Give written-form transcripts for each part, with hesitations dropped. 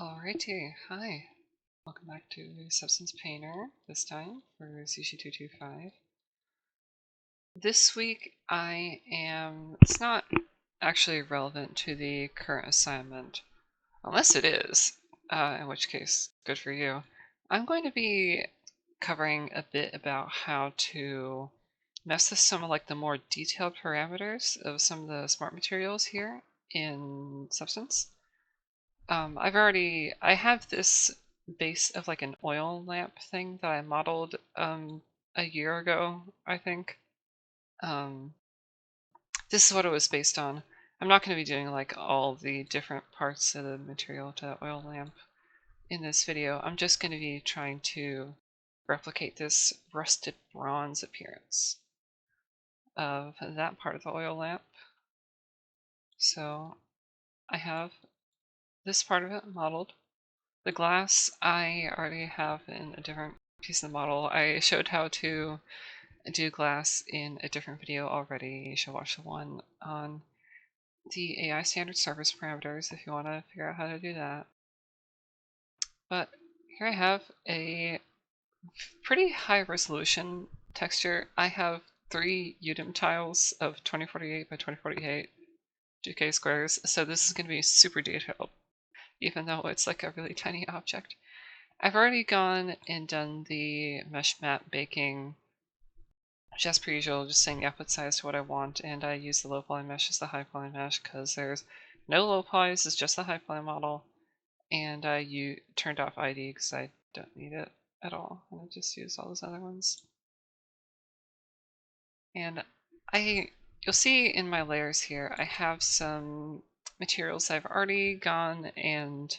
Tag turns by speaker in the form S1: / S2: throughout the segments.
S1: Alrighty, hi. Welcome back to Substance Painter, this time for CG225. This week it's not actually relevant to the current assignment, unless it is, in which case, good for you. I'm going to be covering a bit about how to mess with some of the more detailed parameters of some of the smart materials here in Substance. I have this base of an oil lamp thing that I modeled a year ago, I think. Um, this is what it was based on. I'm not going to be doing all the different parts of the material to the oil lamp in this video. I'm just going to be trying to replicate this rusted bronze appearance of that part of the oil lamp. So I have this part of it modeled. The glass I already have in a different piece of the model. I showed how to do glass in a different video already. You should watch the one on the AI standard surface parameters if you want to figure out how to do that. But here I have a pretty high resolution texture. I have 3 UDIM tiles of 2048 by 2048 2K squares, so this is going to be super detailed, even though it's a really tiny object. I've already gone and done the mesh map baking, just per usual, just saying the output size to what I want, and I use the low poly mesh as the high poly mesh because there's no low polys, it's just the high poly model, and I turned off ID because I don't need it at all, and I just use all those other ones. And you'll see in my layers here, I have some materials I've already gone and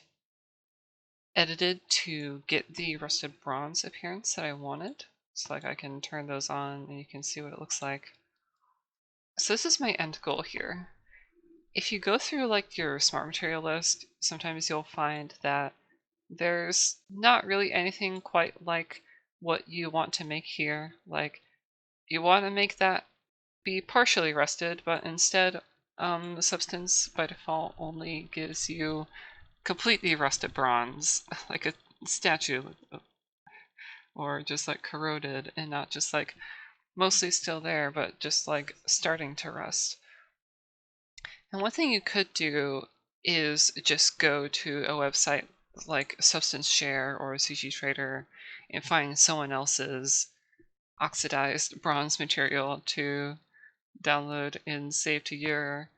S1: edited to get the rusted bronze appearance that I wanted. So I can turn those on and you can see what it looks like. So this is my end goal here. If you go through your smart material list, sometimes you'll find that there's not really anything quite like what you want to make here. You want to make that be partially rusted, but instead the substance by default only gives you completely rusted bronze, like a statue, or just corroded and not just mostly still there, but just starting to rust. And one thing you could do is just go to a website like Substance Share or CG Trader and find someone else's oxidized bronze material to download and save to your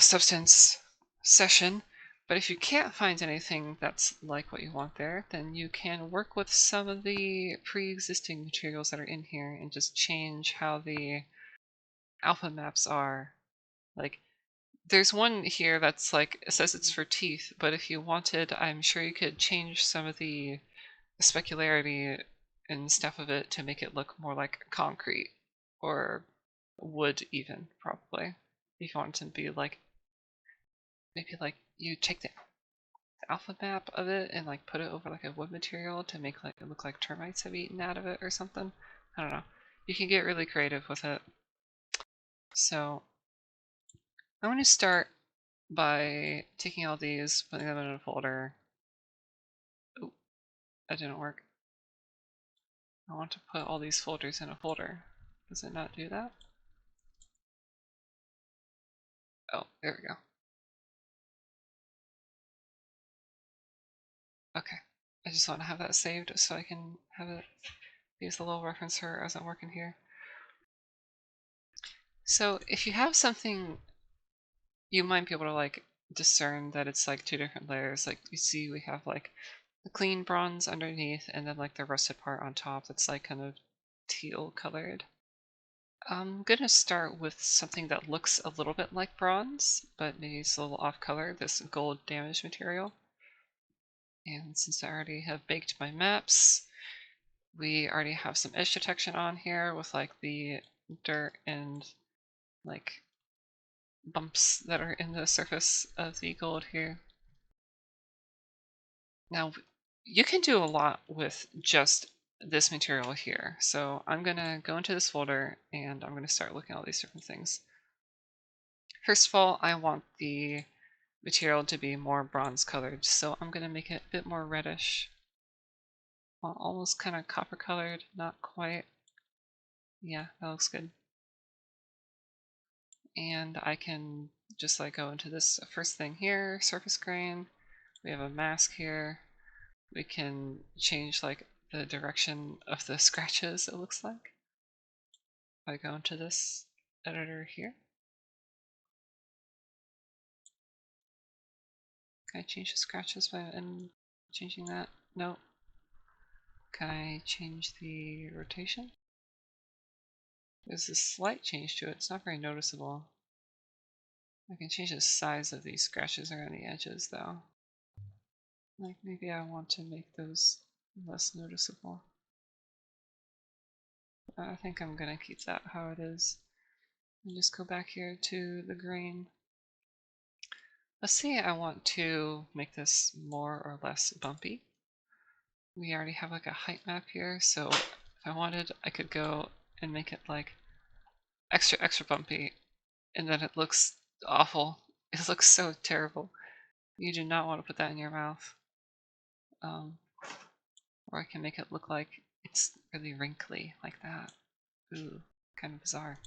S1: Substance session. But if you can't find anything that's like what you want there, then you can work with some of the pre-existing materials that are in here and just change how the alpha maps are. There's one here that's it says it's for teeth, but if you wanted, I'm sure you could change some of the specularity and stuff of it to make it look more like concrete or wood even, probably. If you want it to be maybe you take the alpha map of it and put it over a wood material to make it look like termites have eaten out of it or something. I don't know. You can get really creative with it. So I'm going to start by taking all these, putting them in a folder. Oh, that didn't work. I want to put all these folders in a folder. Does it not do that? Oh, there we go. Okay. I just want to have that saved so I can have it use the little referencer as I'm working here. So if you have something, you might be able to discern that it's 2 different layers. You see we have the clean bronze underneath and then the rusted part on top that's kind of teal colored. I'm gonna start with something that looks a little bit like bronze, but maybe it's a little off color, this gold damage material. And since I already have baked my maps, we already have some edge detection on here with the dirt and bumps that are in the surface of the gold here. Now, you can do a lot with just this material here. So I'm gonna go into this folder and I'm gonna start looking at all these different things. First of all, I want the material to be more bronze colored, so I'm going to make it a bit more reddish. Well, almost kind of copper colored, not quite. Yeah, that looks good. And I can just like go into this first thing here, surface grain. We have a mask here. We can change like the direction of the scratches, it looks like. If I go into this editor here. Can I change the scratches by changing that? No. Can I change the rotation? There's a slight change to it. It's not very noticeable. I can change the size of these scratches around the edges though. Like maybe I want to make those less noticeable. I think I'm gonna keep that how it is. And just go back here to the grain. Let's say I want to make this more or less bumpy. We already have like a height map here, so if I wanted, I could go and make it like extra bumpy, and then it looks awful. It looks so terrible. You do not want to put that in your mouth. Or I can make it look like it's really wrinkly, like that. Ooh, kind of bizarre.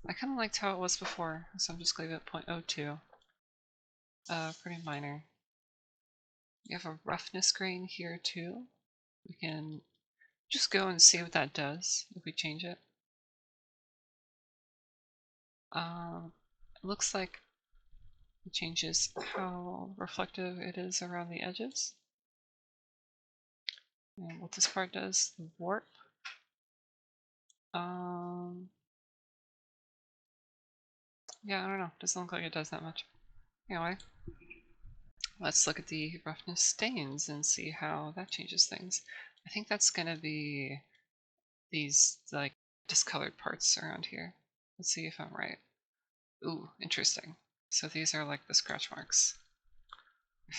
S1: I kind of liked how it was before, so I'm just going to leave it at 0.02. Pretty minor. You have a roughness grain here too. We can just go and see what that does if we change it. It looks like it changes how reflective it is around the edges. And what this part does, the warp. Yeah, I don't know. Doesn't look like it does that much. Anyway, let's look at the roughness stains and see how that changes things. I think that's gonna be these like discolored parts around here. Let's see if I'm right. Ooh, interesting. So these are like the scratch marks.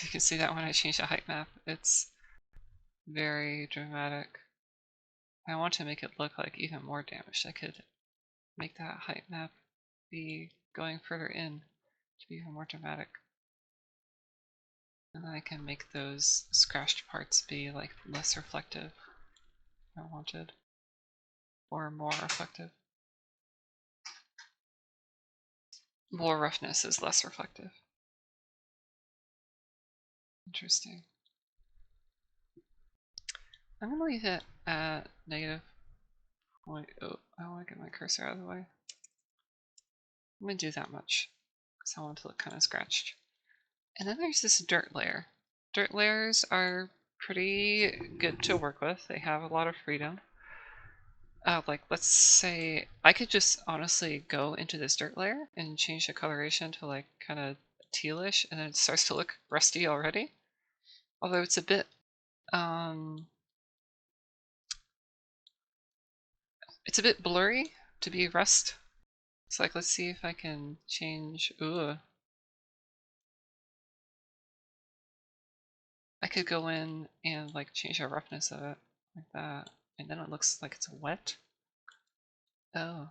S1: You can see that when I change the height map, it's very dramatic. I want to make it look like even more damaged. I could make that height map be going further in to be even more dramatic. And then I can make those scratched parts be like less reflective if I wanted, or more reflective. More roughness is less reflective. Interesting. I'm gonna leave it at negative point. Oh, I want to get my cursor out of the way. I'm gonna do that much because I want it to look kind of scratched. And then there's this dirt layer. Dirt layers are pretty good to work with. They have a lot of freedom. Like let's say I could just honestly go into this dirt layer and change the coloration to like kind of tealish, and then it starts to look rusty already. Although it's a bit blurry to be rust. So like let's see if I can change. Ooh. I could go in and like change the roughness of it like that, and then it looks like it's wet. Oh.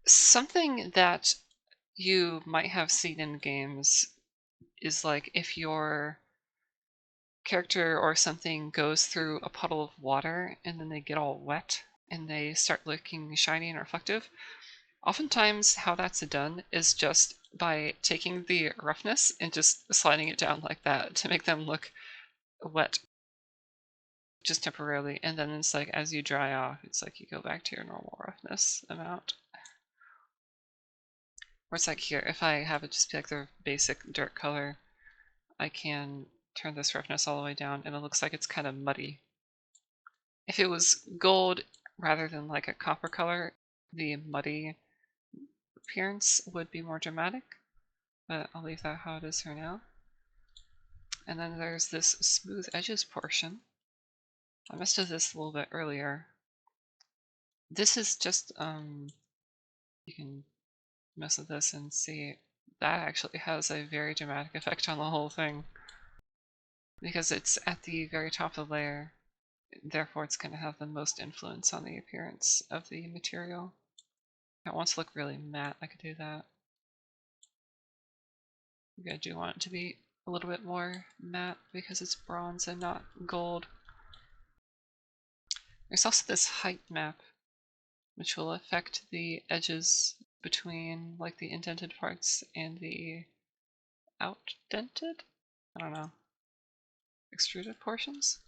S1: Something that you might have seen in games is like if your character or something goes through a puddle of water and then they get all wet and they start looking shiny and reflective. Oftentimes how that's done is just by taking the roughness and just sliding it down like that to make them look wet just temporarily, and then it's like as you dry off it's like you go back to your normal roughness amount. Or it's like here, if I have it just be like the basic dirt color, I can turn this roughness all the way down and it looks like it's kind of muddy. If it was gold rather than like a copper color, the muddy appearance would be more dramatic, but I'll leave that how it is for now. And then there's this smooth edges portion. I messed with this a little bit earlier. This is just, you can mess with this and see that actually has a very dramatic effect on the whole thing. Because it's at the very top of the layer, therefore it's going to have the most influence on the appearance of the material. If I want to look really matte, I could do that. Maybe I do want it to be a little bit more matte because it's bronze and not gold. There's also this height map, which will affect the edges between like the indented parts and the outdented? I don't know. Extruded portions?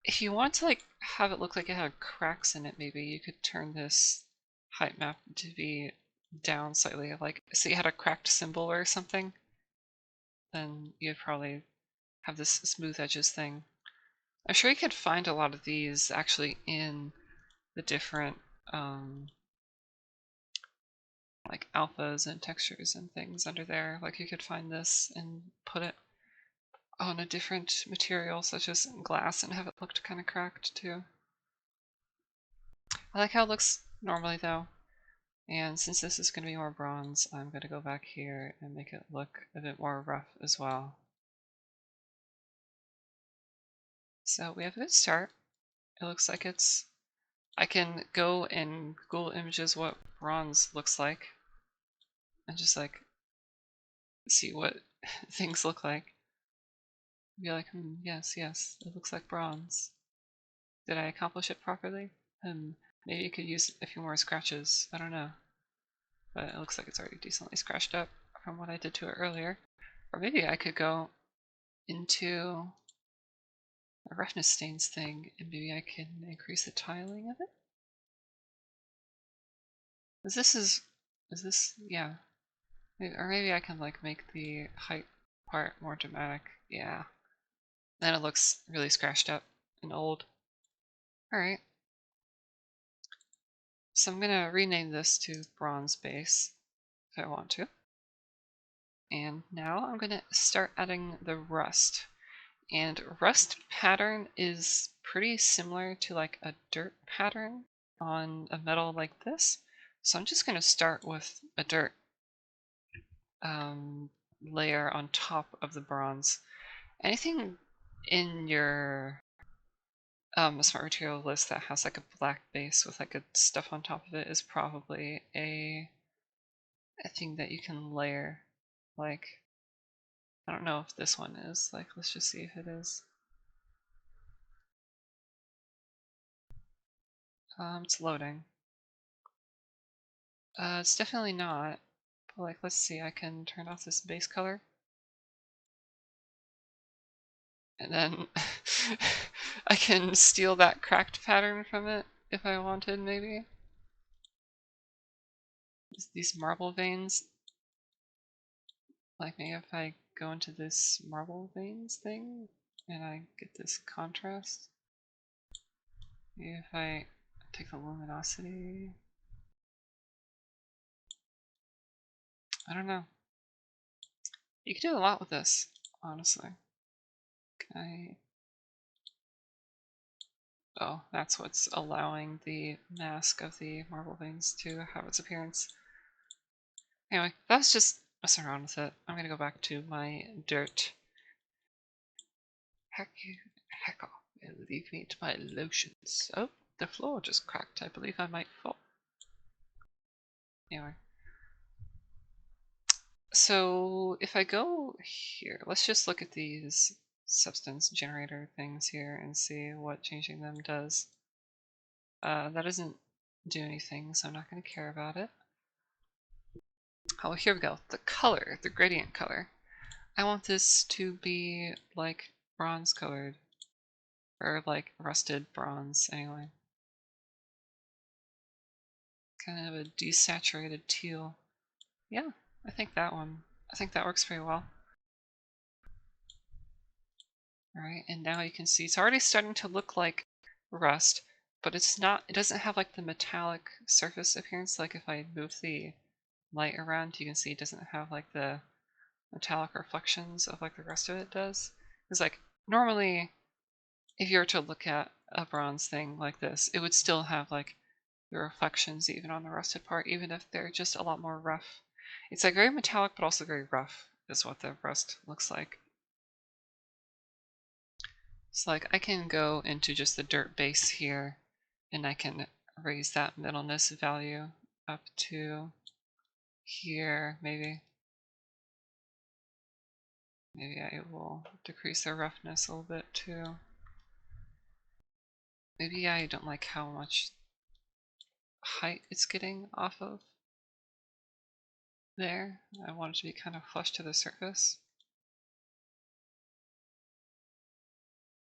S1: If you want to like have it look like it had cracks in it, maybe you could turn this height map to be down slightly. Like, say you had a cracked symbol or something, then you'd probably have this smooth edges thing. I'm sure you could find a lot of these actually in the different like alphas and textures and things under there. Like you could find this and put it on a different material such as glass and have it looked kind of cracked too. I like how it looks normally though. And since this is going to be more bronze, I'm going to go back here and make it look a bit more rough as well. So we have a good start. It looks like it's... I can go and Google Images what bronze looks like and just like see what things look like. Be like, yes, yes, it looks like bronze. Did I accomplish it properly? Maybe you could use a few more scratches. I don't know. But it looks like it's already decently scratched up from what I did to it earlier. Or maybe I could go into a roughness stains thing and maybe I can increase the tiling of it. Is this, yeah. Or maybe I can like make the height part more dramatic. Yeah. Then it looks really scratched up and old. Alright. So I'm gonna rename this to bronze base if I want to. And now I'm gonna start adding the rust. And rust pattern is pretty similar to like a dirt pattern on a metal like this. So I'm just gonna start with a dirt layer on top of the bronze. Anything in your smart material list that has like a black base with like a stuff on top of it is probably a thing that you can layer. Like, I don't know if this one is. Like, let's just see if it is. It's loading. It's definitely not. But like, let's see. I can turn off this base color, and then I can steal that cracked pattern from it if I wanted, maybe. These marble veins. Like maybe if I go into this marble veins thing and I get this contrast. Maybe if I take the luminosity. I don't know. You can do a lot with this, honestly. Can I... Oh, that's what's allowing the mask of the marble veins to have its appearance. Anyway, that's just messing around with it. I'm gonna go back to my dirt. Heck you, heck off, and leave me to my lotions. Oh, the floor just cracked. I believe I might fall. Anyway. So if I go here, let's just look at these substance generator things here and see what changing them does. That doesn't do anything, so I'm not going to care about it. Oh, here we go. The color, the gradient color. I want this to be like bronze colored, or like rusted bronze anyway. Kind of a desaturated teal. Yeah, I think that one. I think that works very well. Alright, and now you can see it's already starting to look like rust, but it's not, it doesn't have like the metallic surface appearance. Like if I move the light around, you can see it doesn't have like the metallic reflections of like the rest of it does. Because like normally if you were to look at a bronze thing like this, it would still have like the reflections even on the rusted part, even if they're just a lot more rough. It's like very metallic but also very rough is what the rust looks like. So like I can go into just the dirt base here and I can raise that middleness value up to here maybe. Maybe I will decrease the roughness a little bit too. Maybe I don't like how much height it's getting off of there. I want it to be kind of flush to the surface.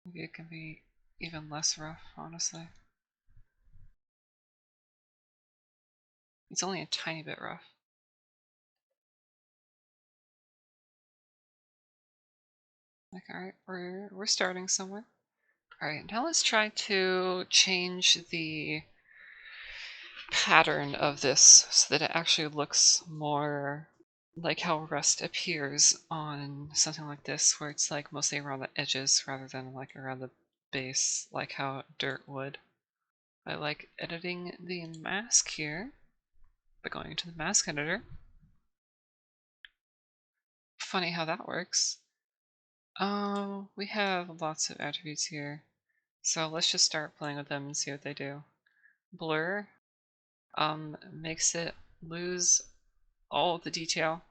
S1: Maybe it can be even less rough, honestly. It's only a tiny bit rough. Like, alright, we're starting somewhere. Alright, now let's try to change the pattern of this so that it actually looks more like how rust appears on something like this, where it's like mostly around the edges rather than like around the base, like how dirt would. I like editing the mask here by going into the mask editor. Funny how that works. We have lots of attributes here, so let's just start playing with them and see what they do. Blur makes it lose all of the detail,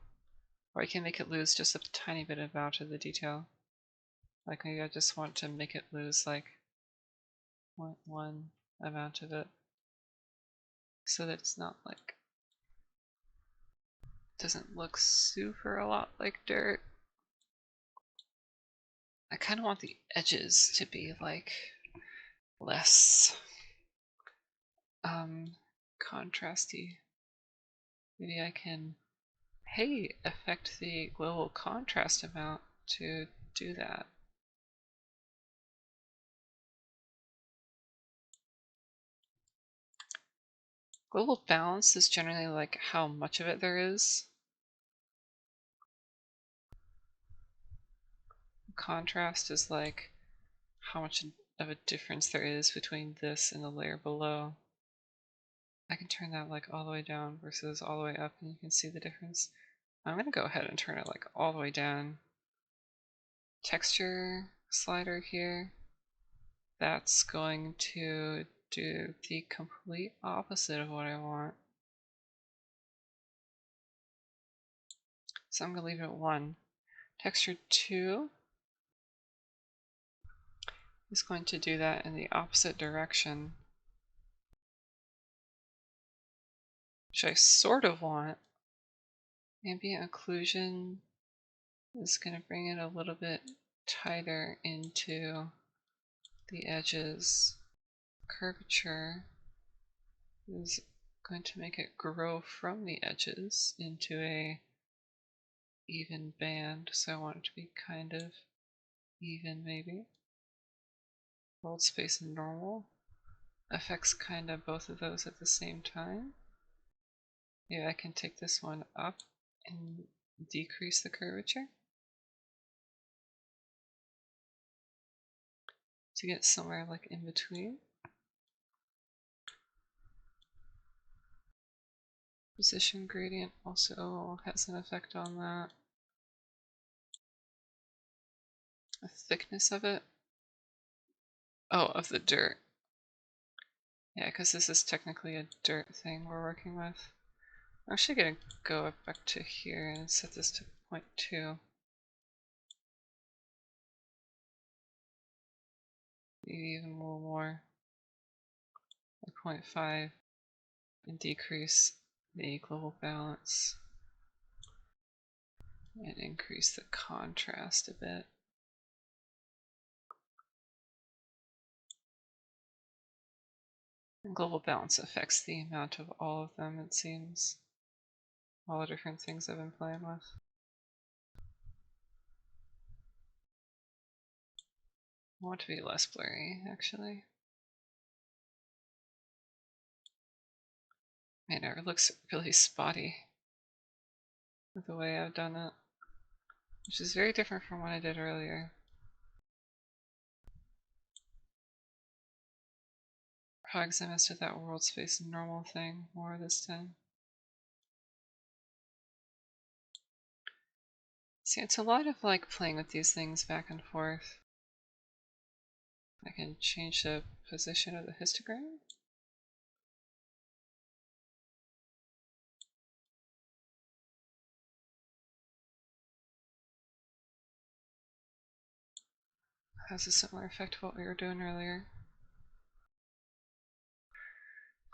S1: or I can make it lose just a tiny bit amount of the detail. Like maybe I just want to make it lose like 0.1 amount of it, so that it's not like, doesn't look super a lot like dirt. I kind of want the edges to be like less contrasty. Maybe I can, hey, affect the global contrast amount to do that. Global balance is generally like how much of it there is. Contrast is like how much of a difference there is between this and the layer below. I can turn that like all the way down versus all the way up, and you can see the difference. I'm gonna go ahead and turn it like all the way down. Texture slider here. That's going to do the complete opposite of what I want. So I'm gonna leave it at 1. Texture 2 is going to do that in the opposite direction, which I sort of want. Ambient occlusion is going to bring it a little bit tighter into the edges. Curvature is going to make it grow from the edges into a even band, so I want it to be kind of even maybe. World space and normal affects kind of both of those at the same time. Yeah, I can take this one up and decrease the curvature to get somewhere like in between. Position gradient also has an effect on that. The thickness of it. Oh, of the dirt. Yeah, because this is technically a dirt thing we're working with. I'm actually going to go up back to here and set this to 0.2. Maybe even a little more. Like 0.5. And decrease the global balance. And increase the contrast a bit. And global balance affects the amount of all of them, it seems. All the different things I've been playing with. I want to be less blurry, actually. Man, it looks really spotty with the way I've done it, which is very different from what I did earlier. Probably because I messed with that world space and normal thing more this time. See, it's a lot of like playing with these things back and forth. I can change the position of the histogram. has a similar effect to what we were doing earlier.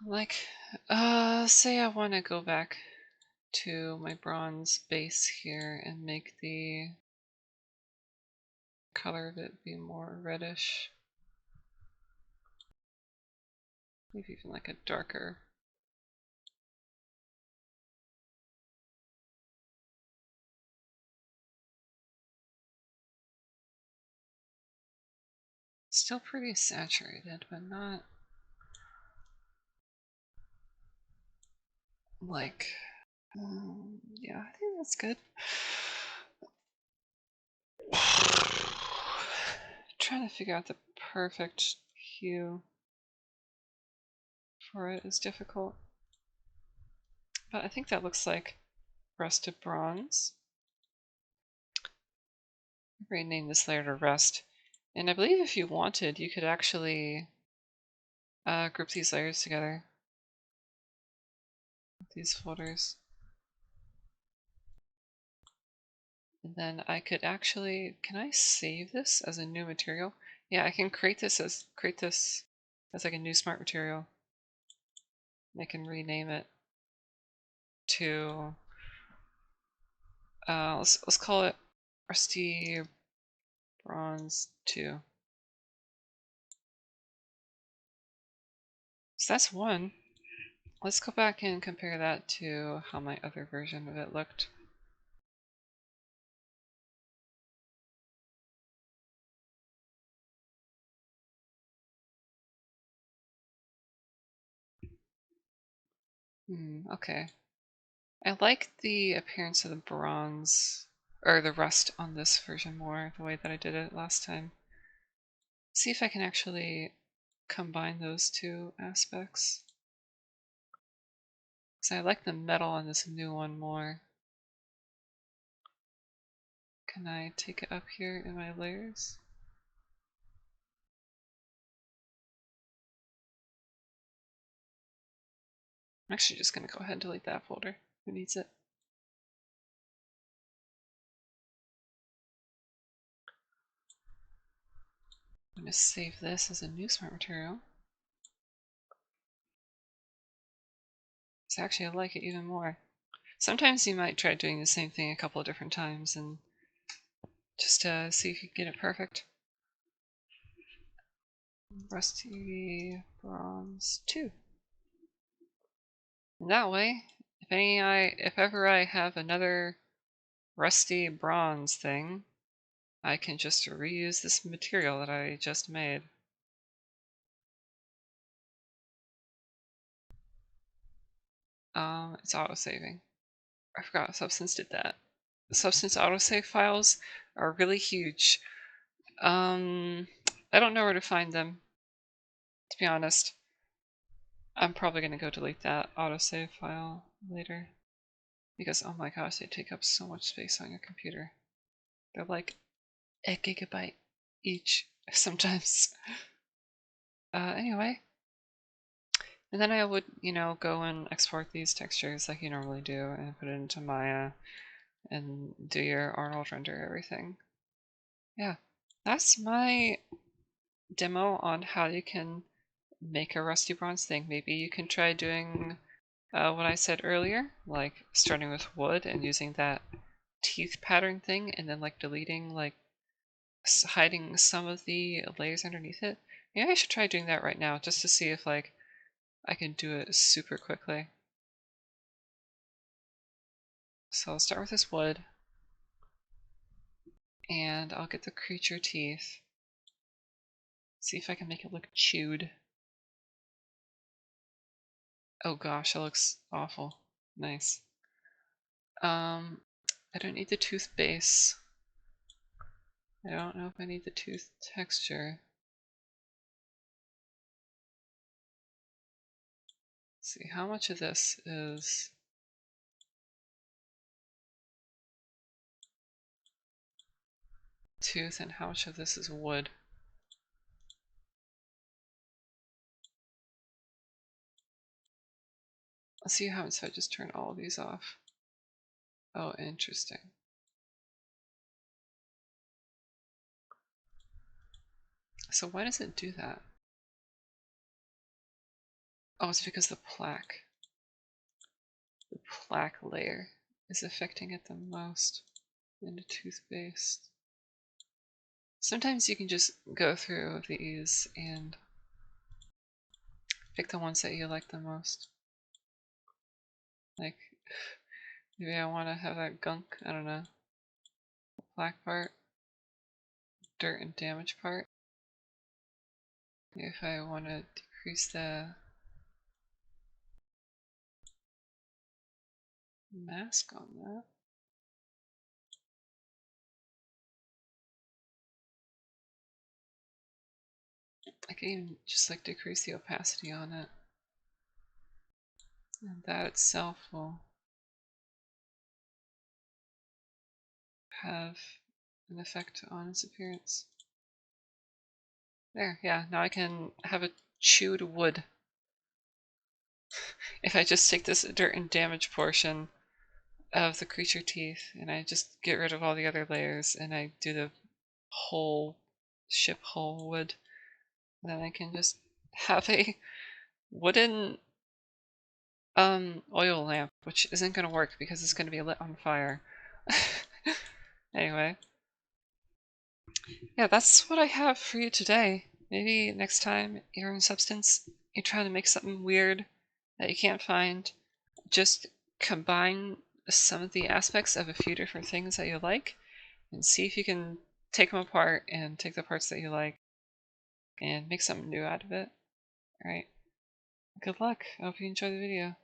S1: Like, say I want to go back to my bronze base here and make the color of it be more reddish. Maybe even like a darker. Still pretty saturated, but not like, yeah, I think that's good. Trying to figure out the perfect hue for it is difficult. But I think that looks like rusted bronze. Rename this layer to rust. And I believe if you wanted, you could actually group these layers together. These folders. And then I could actually, can I save this as a new material? Yeah, I can create this as like a new smart material. And I can rename it to let's call it Rusty Bronze 2. So that's one. Let's go back and compare that to how my other version of it looked. Okay. I like the appearance of the bronze, or the rust on this version more, the way that I did it last time. See if I can actually combine those two aspects. So I like the metal on this new one more. Can I take it up here in my layers? I'm actually just going to go ahead and delete that folder. Who needs it? I'm going to save this as a new smart material. So actually I like it even more. Sometimes you might try doing the same thing a couple of different times and just see if you can get it perfect. Rusty Bronze 2. And that way, if ever I have another rusty bronze thing, I can just reuse this material that I just made. It's auto-saving. I forgot Substance did that. Substance autosave files are really huge. I don't know where to find them, to be honest. I'm probably going to go delete that autosave file later. Because, oh my gosh, they take up so much space on your computer. They're like a gigabyte each sometimes. Anyway. And then I would, go and export these textures like you normally do and put it into Maya and do your Arnold render everything. Yeah, that's my demo on how you can make a rusty bronze thing. Maybe you can try doing what I said earlier, like starting with wood and using that teeth pattern thing and then like deleting, like hiding some of the layers underneath it. Maybe I should try doing that right now just to see if like I can do it super quickly. So I'll start with this wood and I'll get the creature teeth. See if I can make it look chewed. Oh gosh, that looks awful. Nice. I don't need the tooth base. I don't know if I need the tooth texture. Let's see, how much of this is tooth and how much of this is wood? Let's see how much if I just turn all of these off. Oh, interesting. So why does it do that? Oh, it's because the plaque layer is affecting it the most in the toothpaste. Sometimes you can just go through these and pick the ones that you like the most. Like, maybe I want to have that gunk, I don't know, black part, dirt and damage part. If I want to decrease the mask on that. I can even just like decrease the opacity on it. And that itself will have an effect on its appearance. There, yeah, now I can have a chewed wood. If I just take this dirt and damage portion of the creature teeth and I just get rid of all the other layers and I do the whole ship whole wood, then I can just have a wooden oil lamp, which isn't going to work because it's going to be lit on fire. Anyway, yeah, that's what I have for you today. Maybe next time you're in Substance, you're trying to make something weird that you can't find, just combine some of the aspects of a few different things that you like and see if you can take them apart and take the parts that you like and make something new out of it. Alright, good luck. I hope you enjoy the video.